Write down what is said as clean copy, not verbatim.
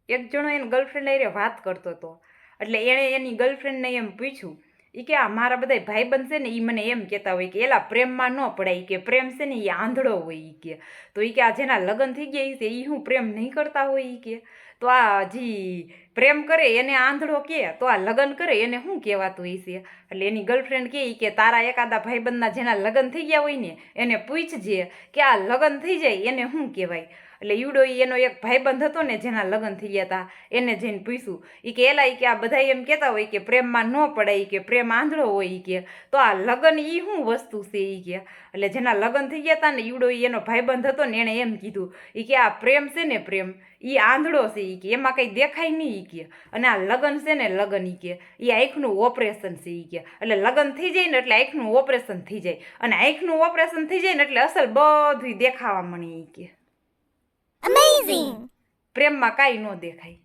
એક જણો એની ગર્લફ્રેન્ડ હારે વાત કરતો હતો, એટલે એણે એની ગર્લફ્રેન્ડને એમ પૂછ્યું, એ કે આ મારા બધા ભાઈબંધ છે ને એ મને એમ કહેતા હોય કે એલા પ્રેમમાં ન પડાય, કે પ્રેમ છે ને એ આંધળો હોય કે, તો એ કે આ જેના લગ્ન થઈ ગયા છે એ હું પ્રેમ નહીં કરતા હોય એ કે, તો આ જી પ્રેમ કરે એને આંધળો કે, તો આ લગ્ન કરે એને શું કહેવાતું હોય છે? એટલે એની ગર્લફ્રેન્ડ કે તારા એકાદા ભાઈબંધના જેના લગ્ન થઈ ગયા હોય ને એને પૂછજે કે આ લગ્ન થઈ જાય એને શું કહેવાય. એટલે ઈવડો એનો એક ભાઈબંધ હતો ને જેના લગ્ન થઈ ગયા હતા, એને જઈને પૂછ્યું, એ કે એલા કે આ બધા એમ કહેતા હોય કે પ્રેમમાં ન પડાય, કે પ્રેમ આંધળો હોય કે, તો આ લગ્ન એ શું વસ્તુ છે એ કે. એટલે જેના લગ્ન થઈ ગયા હતા ને ઈવડો એનો ભાઈબંધ હતો ને એણે એમ કીધું, એ કે આ પ્રેમ છે ને પ્રેમ એ આંધળો છે એ કે, એમાં કંઈ દેખાય નહીં એ કે, અને આ લગ્ન છે ને લગ્ન એ કે એ આંખનું ઓપરેશન છે એ કે, એટલે લગ્ન થઈ જાય ને એટલે આંખનું ઓપરેશન થઈ જાય, અને આંખનું ઓપરેશન થઈ જાય ને એટલે અસલ બધું દેખાવા મળે એ કે. પ્રેમમાં કાંઈ ન દેખાય.